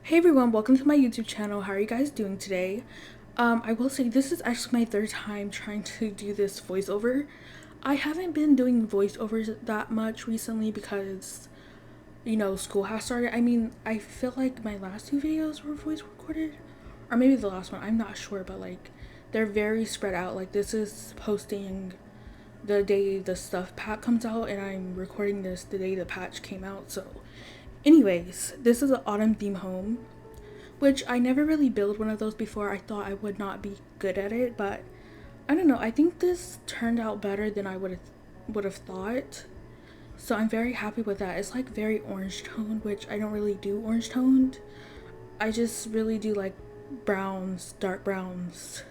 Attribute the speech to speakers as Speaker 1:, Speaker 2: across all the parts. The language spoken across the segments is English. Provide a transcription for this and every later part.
Speaker 1: Hey everyone, welcome to my YouTube channel. How are you guys doing today? I will say this is actually my third time trying to do this voiceover. I haven't been doing voiceovers that much recently because, school has started. I mean, I feel like my last two videos were voice recorded, or maybe the last one, I'm not sure, but like, they're very spread out. Like, this is posting the day the stuff pack comes out, and I'm recording this the day the patch came out, so anyways, this is an autumn theme home, which I never really built one of those before. I thought I would not be good at it, but I don't know. I think this turned out better than I would have thought. So I'm very happy with that. It's like very orange toned, which I don't really do orange toned. I just really do like browns, dark browns,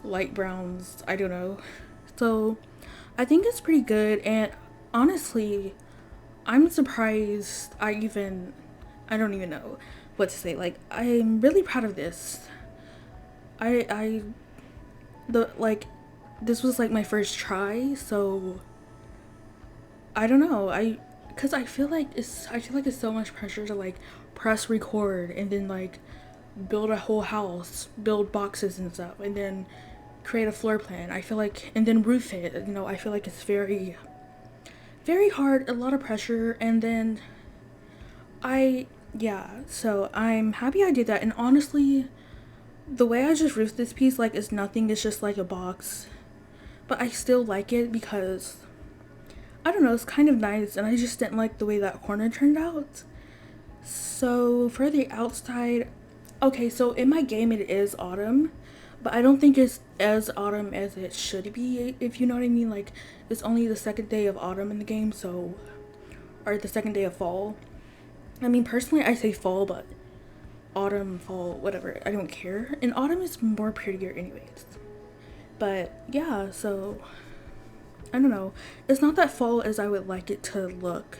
Speaker 1: light browns. I don't know. So I think it's pretty good, and honestly, I'm surprised I don't even know what to say. Like, I'm really proud of this. I the like this was like my first try, so I don't know. Cuz I feel like it's so much pressure to like press record and then like build a whole house, build boxes and stuff, and then create a floor plan. I feel like, and then roof it. I feel like it's very hard, a lot of pressure, and then yeah, so I'm happy I did that. And honestly, the way I just roofed this piece, like, is nothing, it's just like a box, but I still like it because I don't know, it's kind of nice, and I just didn't like the way that corner turned out. So for the outside, okay, so in my game it is autumn, but I don't think it's as autumn as it should be, if you know what I mean. Like, it's only the second day of autumn in the game, so, or the second day of fall. I mean, personally, I say fall, but autumn, fall, whatever, I don't care. And autumn is more prettier anyways. But yeah, so I don't know. It's not that fall as I would like it to look,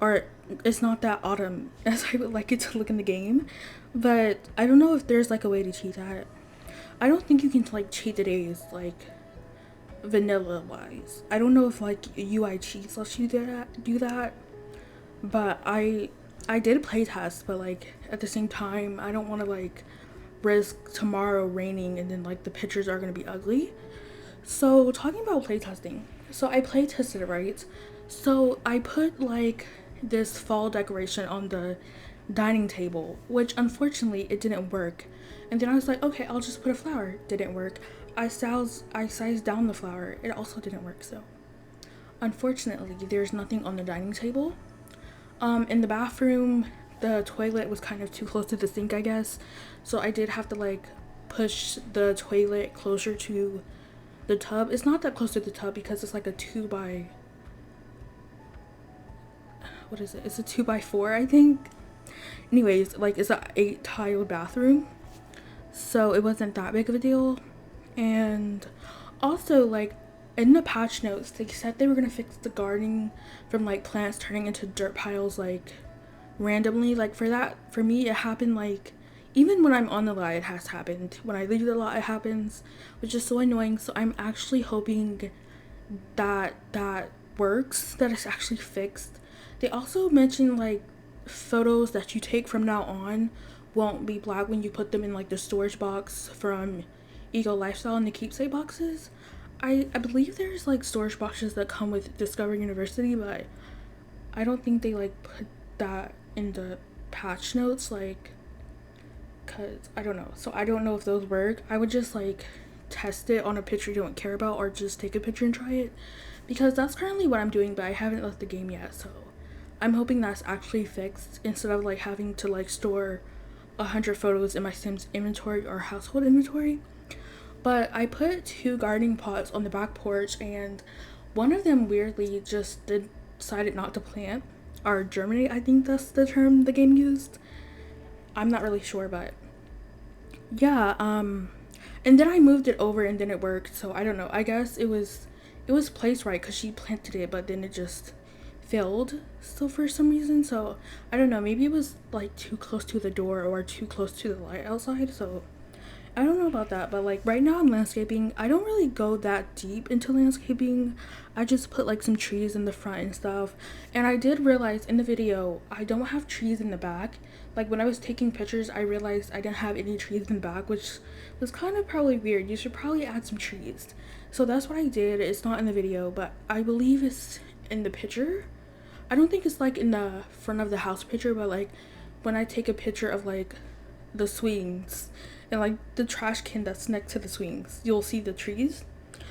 Speaker 1: or it's not that autumn as I would like it to look in the game. But I don't know if there's like a way to cheat that. I don't think you can like cheat the days like vanilla wise. I don't know if like UI cheats lets you do that, but I did playtest, but like at the same time I don't want to like risk tomorrow raining and then like the pictures are going to be ugly. So talking about playtesting, so I playtested it, right? So I put like this fall decoration on the dining table, which unfortunately it didn't work. And then I was like, okay, I'll just put a flower. Didn't work. I sized down the flower. It also didn't work. So unfortunately, there's nothing on the dining table. In the bathroom, the toilet was kind of too close to the sink, I guess. So I did have to like push the toilet closer to the tub. It's not that close to the tub because it's like a 2 by, what is it? It's a 2 by 4, I think. Anyways, like, it's a 8 tiled bathroom, so it wasn't that big of a deal. And also, like, in the patch notes, they said they were gonna fix the gardening from like plants turning into dirt piles like randomly. Like, for me it happened like even when I'm on the lot it has happened. When I leave the lot it happens, which is so annoying. So I'm actually hoping that works, that it's actually fixed. They also mentioned like photos that you take from now on won't be black when you put them in like the storage box from Eco Lifestyle and the keepsake boxes. I believe there's like storage boxes that come with Discover University, but I don't think they like put that in the patch notes, like, cause I don't know. So I don't know if those work. I would just like test it on a picture you don't care about, or just take a picture and try it, because that's currently what I'm doing, but I haven't left the game yet. So I'm hoping that's actually fixed instead of like having to like store 100 photos in my Sims inventory or household inventory. But I put 2 gardening pots on the back porch, and one of them weirdly just decided not to plant or germinate. I think that's the term the game used. I'm not really sure, but yeah. And then I moved it over, and then it worked. So I don't know. I guess it was placed right because she planted it, but then it just failed. So for some reason, so I don't know. Maybe it was like too close to the door or too close to the light outside. So I don't know about that, but like right now I'm landscaping. I don't really go that deep into landscaping. I just put like some trees in the front and stuff. And I did realize in the video I don't have trees in the back. Like when I was taking pictures, I realized I didn't have any trees in the back, which was kind of probably weird. You should probably add some trees. So that's what I did. It's not in the video, but I believe it's in the picture. I don't think it's like in the front of the house picture, but like when I take a picture of like the swings and like the trash can that's next to the swings, you'll see the trees.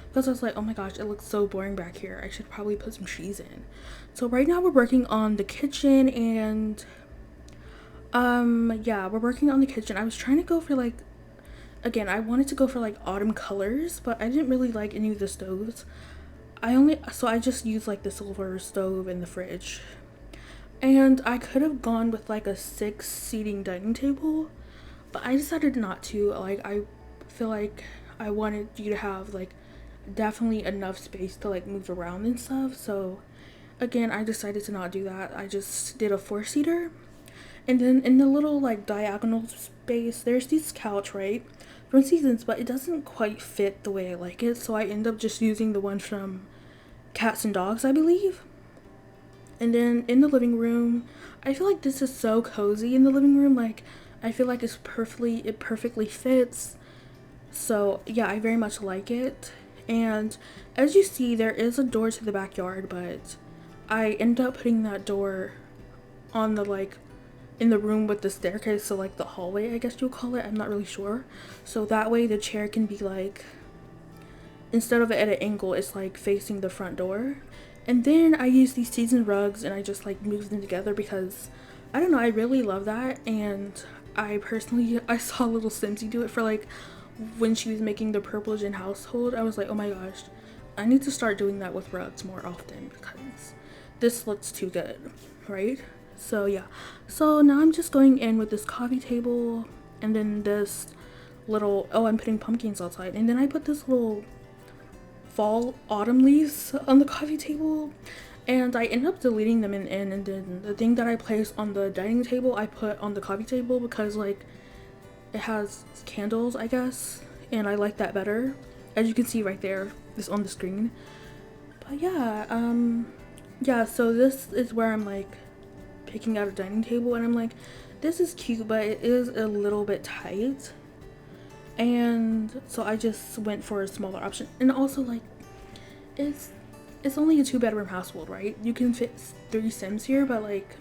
Speaker 1: Because I was like, oh my gosh, it looks so boring back here. I should probably put some trees in. So right now we're working on the kitchen, and yeah, we're working on the kitchen. I was trying to go for like, again, I wanted to go for like autumn colors, but I didn't really like any of the stoves. I just used like the silver stove in the fridge. And I could have gone with like a 6 seating dining table, but I decided not to. Like, I feel like I wanted you to have like definitely enough space to like move around and stuff. So again, I decided to not do that. I just did a 4-seater. And then in the little like diagonal space, there's this couch, right? From Seasons, but it doesn't quite fit the way I like it. So I end up just using the one from Cats and Dogs, I believe. And then in the living room, I feel like this is so cozy in the living room. Like, I feel like it perfectly fits. So yeah, I very much like it. And as you see, there is a door to the backyard, but I end up putting that door on the like in the room with the staircase, so like the hallway, I guess you'll call it. I'm not really sure. So that way the chair can be like, instead of it at an angle, it's like facing the front door. And then I use these seasoned rugs and I just like move them together because I don't know, I really love that. And I saw little Simsy do it for like when she was making the Purple Gin household. I was like, oh my gosh, I need to start doing that with rugs more often because this looks too good, right? So yeah, so now I'm just going in with this coffee table, and then this little, oh, I'm putting pumpkins outside, and then I put this little fall autumn leaves on the coffee table, and I end up deleting them and then the thing that I placed on the dining table I put on the coffee table because like it has candles, I guess, and I like that better, as you can see right there, this on the screen. But yeah, so this is where I'm like picking out a dining table, and I'm like, this is cute, but it is a little bit tight. And so I just went for a smaller option. And also like it's only a 2-bedroom household, right? You can fit 3 Sims here, but like,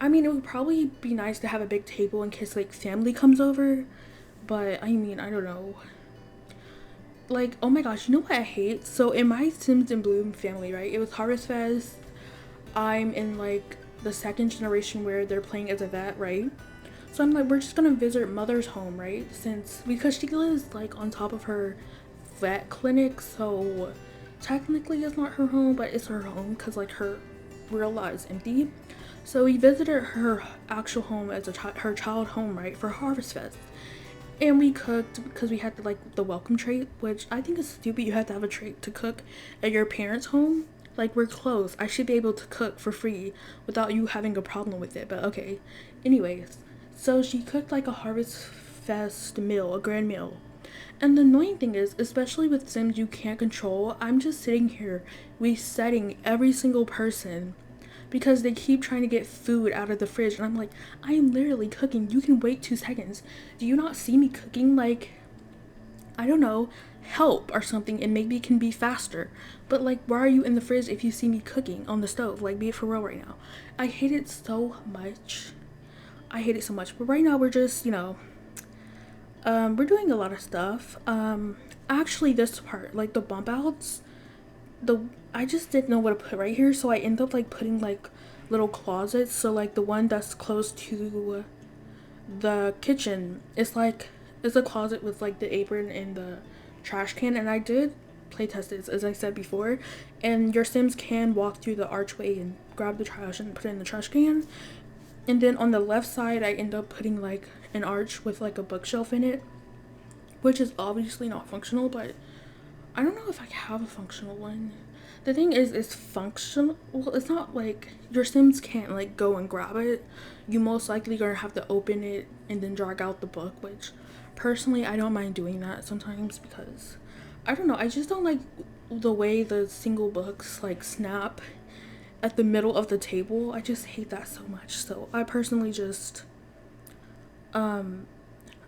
Speaker 1: I mean, it would probably be nice to have a big table in case like family comes over, but I mean, I don't know. Like, oh my gosh, you know what I hate? So in my Sims in Bloom family, right, it was Harvest Fest. I'm in like the 2nd generation where they're playing as a vet, right? So I'm like, we're just gonna visit mother's home, right? Because she lives like on top of her vet clinic, so technically it's not her home, but it's her home because like her real lot is empty. So we visited her actual home as her child home, right, for Harvest Fest. And we cooked because we had like the welcome trait, which I think is stupid. You have to have a trait to cook at your parents' home. Like, we're close. I should be able to cook for free without you having a problem with it, but okay. Anyways, so she cooked like a Harvest Fest meal, a grand meal. And the annoying thing is, especially with Sims you can't control, I'm just sitting here resetting every single person because they keep trying to get food out of the fridge, and I'm like, I am literally cooking. You can wait 2 seconds. Do you not see me cooking? Like, I don't know, help or something, and maybe it can be faster. But like, why are you in the fridge if you see me cooking on the stove? Like, be it for real right now. I hate it so much. I hate it so much. But right now we're just, you know, we're doing a lot of stuff. Actually this part, like the bump outs, I just didn't know what to put right here, so I ended up like putting like little closets. So like the one that's close to the kitchen, it's a closet with like the apron and the trash can, and I did playtest this as I said before, and your Sims can walk through the archway and grab the trash and put it in the trash can. And then on the left side I end up putting like an arch with like a bookshelf in it, which is obviously not functional, but I don't know if I have a functional one. The thing is, it's functional. Well, it's not like your Sims can't like go and grab it. You most likely gonna have to open it and then drag out the book, which personally, I don't mind doing that sometimes because I don't know, I just don't like the way the single books like snap at the middle of the table. I just hate that so much. So I personally just um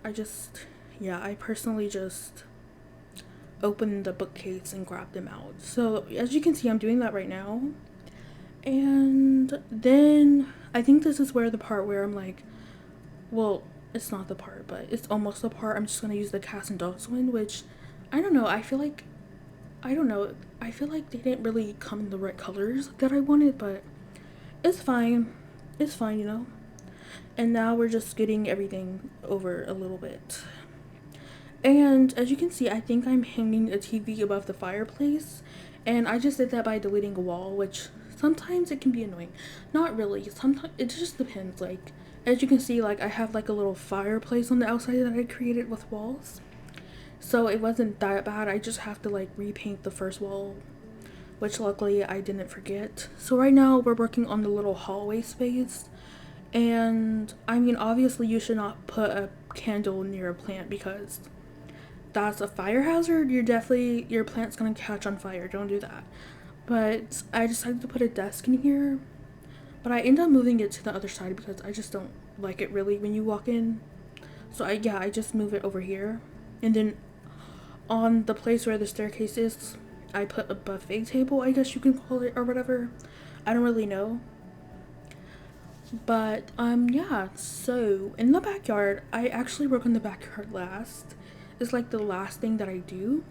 Speaker 1: I just yeah, I personally just open the bookcase and grab them out. So as you can see, I'm doing that right now. And then I think this is where the part where I'm like, well, it's not the part, but it's almost the part. I'm just gonna use the cats and dogs one, which I don't know. I don't know. I feel like they didn't really come in the right colors that I wanted, but it's fine. It's fine, you know. And now we're just getting everything over a little bit. And as you can see, I think I'm hanging a TV above the fireplace. And I just did that by deleting a wall, which sometimes it can be annoying. Not really. Sometimes it just depends. Like, as you can see, like I have like a little fireplace on the outside that I created with walls. So it wasn't that bad. I just have to like repaint the first wall, which luckily I didn't forget. So right now we're working on the little hallway space. And I mean, obviously you should not put a candle near a plant because that's a fire hazard. Your plant's gonna catch on fire. Don't do that. But I decided to put a desk in here, but I end up moving it to the other side because I just don't like it really when you walk in. So I just move it over here. And then on the place where the staircase is, I put a buffet table, I guess you can call it, or whatever. I don't really know. But yeah, so in the backyard, I actually work on the backyard last. It's like the last thing that I do.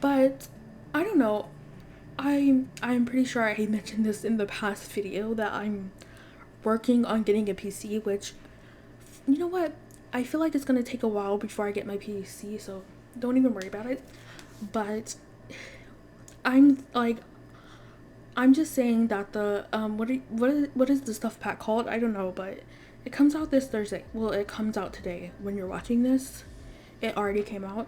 Speaker 1: But I don't know. I'm pretty sure I mentioned this in the past video that I'm working on getting a PC, which, you know what? I feel like it's gonna take a while before I get my PC, so don't even worry about it. But I'm just saying that the what is the stuff pack called? I don't know, but it comes out this Thursday. Well, it comes out today when you're watching this. It already came out,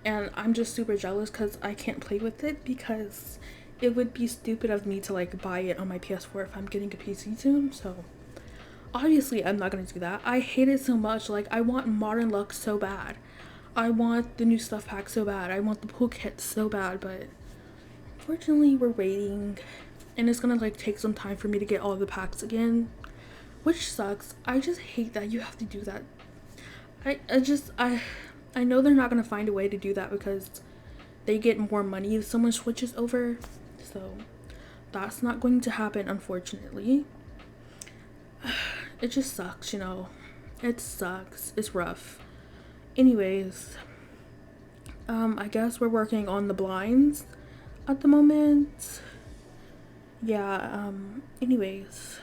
Speaker 1: and I'm just super jealous because I can't play with it because it would be stupid of me to like buy it on my PS4 if I'm getting a PC soon. So obviously I'm not gonna do that. I hate it so much. Like, I want Modern Luck so bad. I want the new stuff pack so bad. I want the pool kit so bad, but unfortunately we're waiting, and it's gonna like take some time for me to get all the packs again, which sucks. I just hate that you have to do that. I know they're not gonna find a way to do that because they get more money if someone switches over. So that's not going to happen, unfortunately. It just sucks, you know. It sucks. It's rough. Anyways, I guess we're working on the blinds at the moment. Yeah, anyways.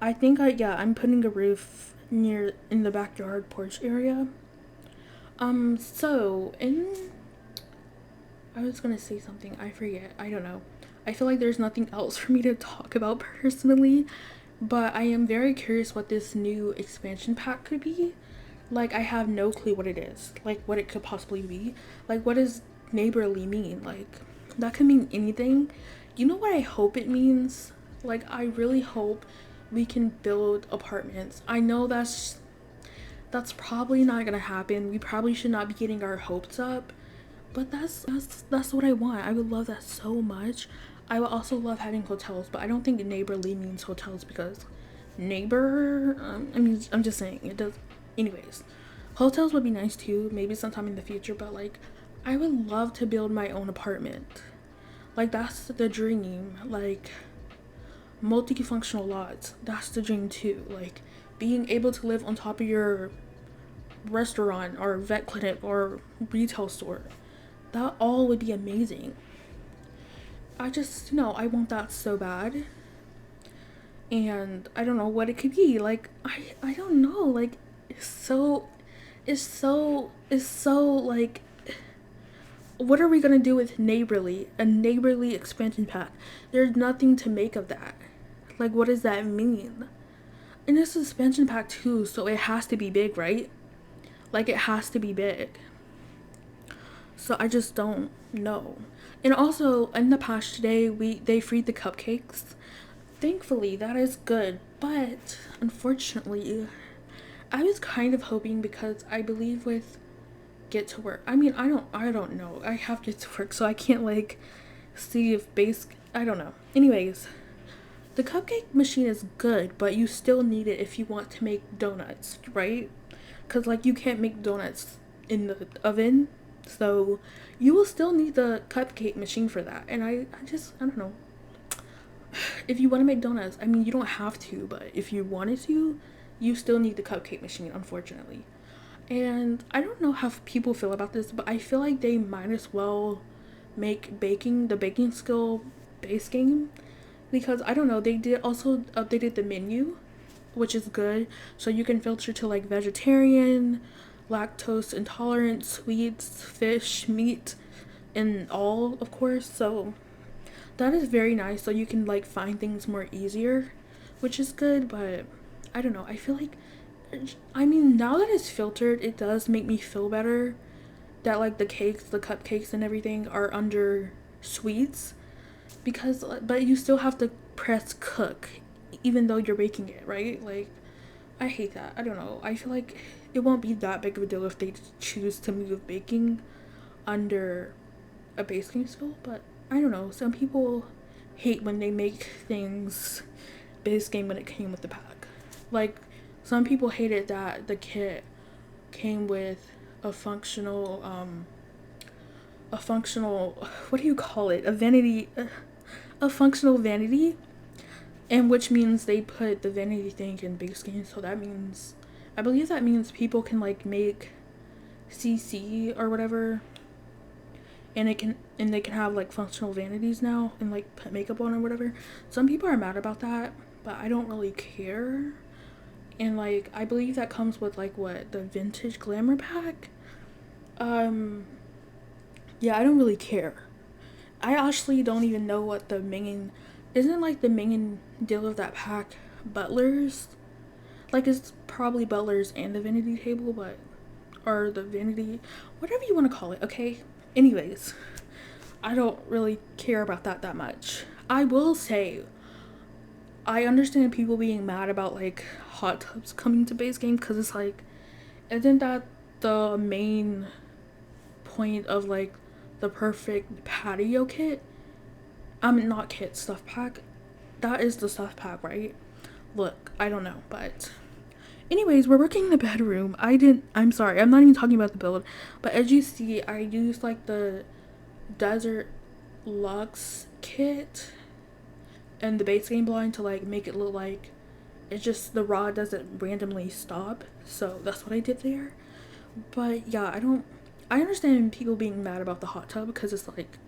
Speaker 1: I think I'm putting a roof in the backyard porch area. I was gonna say something, I forget, I don't know. I feel like there's nothing else for me to talk about personally, but I am very curious what this new expansion pack could be. Like, I have no clue what it is, like what it could possibly be. Like, what does neighborly mean? Like, that could mean anything. You know what I hope it means? Like, I really hope we can build apartments. I know that's probably not gonna happen. We probably should not be getting our hopes up, but that's what I want. I would love that so much. I would also love having hotels, but I don't think neighborly means hotels because neighbor, I mean, I'm just saying it does. Anyways, hotels would be nice too, maybe sometime in the future, but like, I would love to build my own apartment. Like, that's the dream. Like, multifunctional lots, that's the dream too. Like, being able to live on top of your restaurant or vet clinic or retail store, that all would be amazing. I just, you know, I want that so bad, and I don't know what it could be. Like, I don't know. Like, it's so like, what are we gonna do with a neighborly expansion pack? There's nothing to make of that. Like, what does that mean? And it's a expansion pack too, so it has to be big, right? Like, it has to be big. So I just don't know. And also, in the past today, they freed the cupcakes. Thankfully, that is good. But unfortunately, I was kind of hoping, because I believe with get to work, I mean, I don't know, I have get to work, so I can't like see if base, I don't know. Anyways, the cupcake machine is good, but you still need it if you want to make donuts, right? Because like you can't make donuts in the oven, so you will still need the cupcake machine for that. And I don't know, if you want to make donuts, I mean, you don't have to, but if you wanted to, you still need the cupcake machine, unfortunately. And I don't know how people feel about this, but I feel like they might as well make the baking skill base game, because I don't know, they did also updated the menu, which is good, so you can filter to like vegetarian, lactose intolerant, sweets, fish, meat, and all, of course. So that is very nice, so you can like find things more easier, which is good. But I don't know, I feel like, I mean, now that it's filtered, it does make me feel better that like the cakes, the cupcakes and everything are under sweets, because but you still have to press cook even though you're baking it, right? Like, I hate that. I don't know, I feel like it won't be that big of a deal if they choose to move baking under a baking skill. But I don't know, some people hate when they make things base game when it came with the pack. Like, some people hated that the kit came with a functional what do you call it, a functional vanity, and which means they put the vanity thing in base game. So that means, I believe that means people can like make CC or whatever, and they can have like functional vanities now and like put makeup on or whatever. Some people are mad about that, but I don't really care. And like, I believe that comes with like what, the vintage glamour pack. Yeah, I don't really care. I actually don't even know what the main, isn't like the main deal of that pack butlers? Like, it's probably butlers and the vanity table, but, or the vanity, whatever you want to call it, okay? Anyways, I don't really care about that much. I will say, I understand people being mad about like hot tubs coming to base game, because it's like, isn't that the main point of like the perfect patio kit? I mean, not kit, stuff pack. That is the stuff pack, right? Look, I don't know, but anyways, we're working in the bedroom. I'm sorry, I'm not even talking about the build, but as you see, I used like the Desert Luxe kit and the base game blind to like make it look like it's just the rod doesn't randomly stop. So that's what I did there. But yeah, I understand people being mad about the hot tub, because it's like,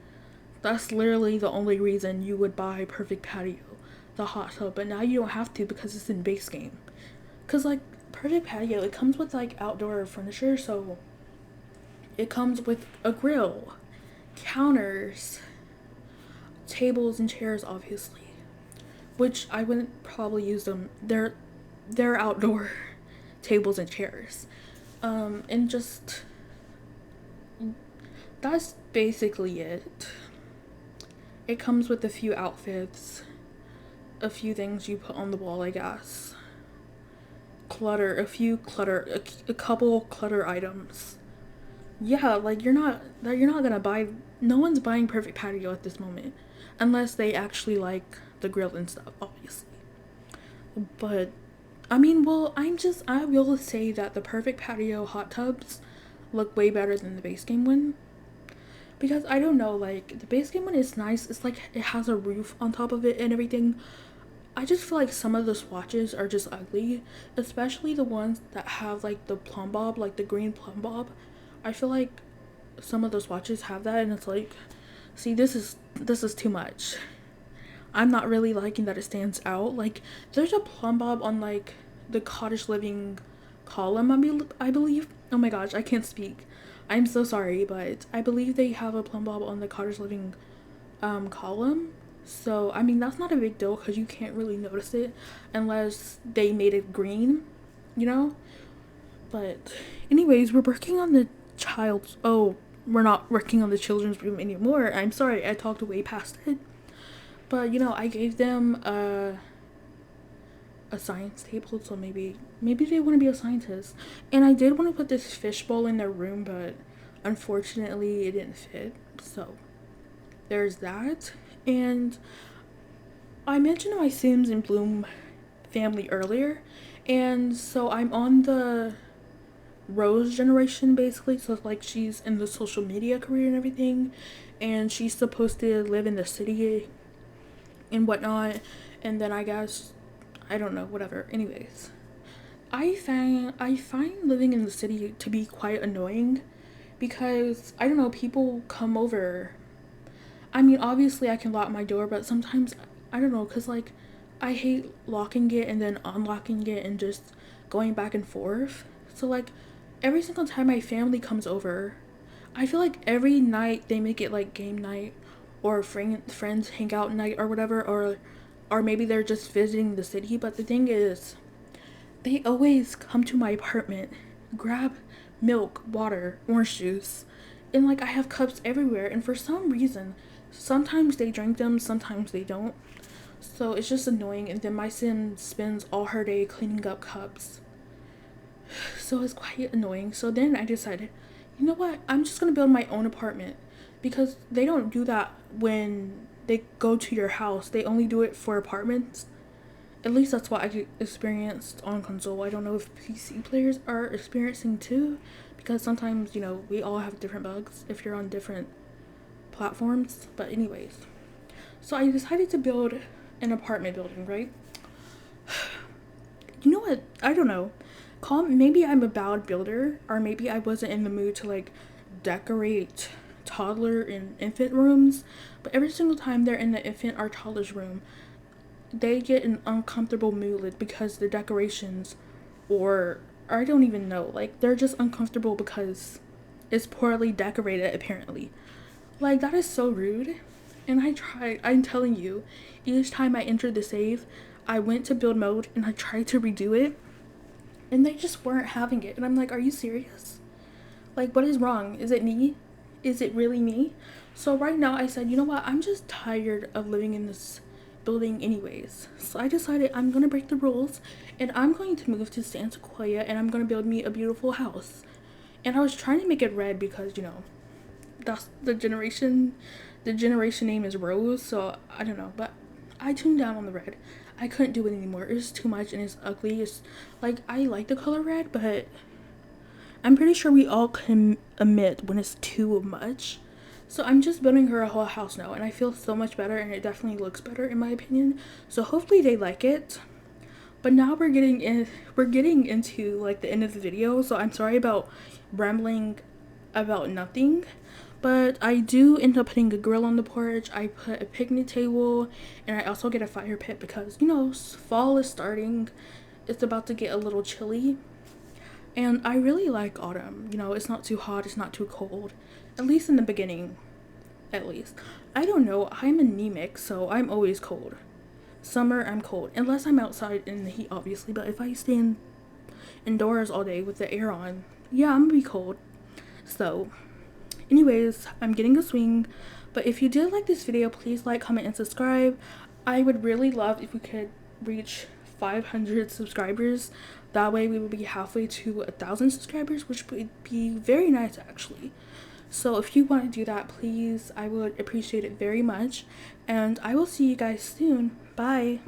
Speaker 1: that's literally the only reason you would buy Perfect Patio, the hot tub. But now you don't have to, because it's in base game. Because like Perfect Patio, it comes with like outdoor furniture, so it comes with a grill, counters, tables and chairs, obviously, which I wouldn't probably use them. They're outdoor tables and chairs. And just, that's basically it. It comes with a few outfits, a few things you put on the wall, I guess. A couple clutter items. Yeah, like you're not gonna buy, no one's buying Perfect Patio at this moment, unless they actually like the grill and stuff, obviously. But I mean, well, I will say that the Perfect Patio hot tubs look way better than the base game one. Because I don't know, like the base game one is nice. It's like it has a roof on top of it and everything. I just feel like some of the swatches are just ugly, especially the ones that have like the plumb bob, like the green plumb bob. I feel like some of the swatches have that, and it's like, see, this is too much. I'm not really liking that it stands out. Like, there's a plumb bob on like the cottage living column, I believe. Oh my gosh, I can't speak. I'm so sorry, but I believe they have a plumb bob on the cottage living column. So I mean, that's not a big deal, because you can't really notice it unless they made it green, you know. But anyways, we're working on the child's, oh, we're not working on the children's room anymore. I'm sorry, I talked way past it. But you know, I gave them a a science table, so maybe they want to be a scientist. And I did want to put this fishbowl in their room, but unfortunately it didn't fit. So there's that. And I mentioned my Sims and Bloom family earlier, and so I'm on the Rose generation basically. So like she's in the social media career and everything, and she's supposed to live in the city and whatnot. And then I guess, I don't know, whatever. Anyways, I find living in the city to be quite annoying because I don't know, people come over. I mean, obviously I can lock my door, but sometimes I don't know, cuz like I hate locking it and then unlocking it and just going back and forth. So like every single time my family comes over, I feel like every night they make it like game night or friends hang out night or whatever, or maybe they're just visiting the city. But the thing is, they always come to my apartment, grab milk, water, orange juice, and like I have cups everywhere, and for some reason sometimes they drink them, sometimes they don't. So it's just annoying. And then my sim spends all her day cleaning up cups, so it's quite annoying. So then I decided, you know what, I'm just gonna build my own apartment, because they don't do that when they go to your house. They only do it for apartments. At least that's what I experienced on console. I don't know if PC players are experiencing too, because sometimes, you know, we all have different bugs if you're on different platforms. But anyways, so I decided to build an apartment building, right? You know what? I don't know. Maybe I'm a bad builder, or maybe I wasn't in the mood to like decorate toddler and infant rooms. But every single time they're in the infant or toddler's room, they get an uncomfortable mood because the decorations, or I don't even know, like they're just uncomfortable because it's poorly decorated apparently. Like that is so rude. And I'm telling you, each time I entered the save, I went to build mode and I tried to redo it, and they just weren't having it. And I'm like, are you serious? Like, what is wrong? Is it me? Is it really me? So right now I said, you know what, I'm just tired of living in this building anyways. So I decided I'm gonna break the rules, and I'm going to move to San Sequoia, and I'm gonna build me a beautiful house. And I was trying to make it red because, you know, that's the generation name is Rose, so I don't know, but I tuned down on the red. I couldn't do it anymore. It was too much and it's ugly. It's like, I like the color red, but I'm pretty sure we all can admit when it's too much. So I'm just building her a whole house now, and I feel so much better, and it definitely looks better in my opinion. So hopefully they like it. But now we're getting into like the end of the video, so I'm sorry about rambling about nothing. But I do end up putting a grill on the porch. I put a picnic table, and I also get a fire pit because, you know, fall is starting. It's about to get a little chilly. And I really like autumn. You know, it's not too hot, it's not too cold. At least in the beginning, at least. I don't know, I'm anemic, so I'm always cold. Summer, I'm cold. Unless I'm outside in the heat, obviously. But if I stand indoors all day with the air on, yeah, I'm gonna be cold. So, anyways, I'm getting a swing. But if you did like this video, please like, comment, and subscribe. I would really love if we could reach 500 subscribers. That way we would be halfway to 1,000 subscribers, which would be very nice actually. So if you want to do that, please, I would appreciate it very much. And I will see you guys soon. Bye.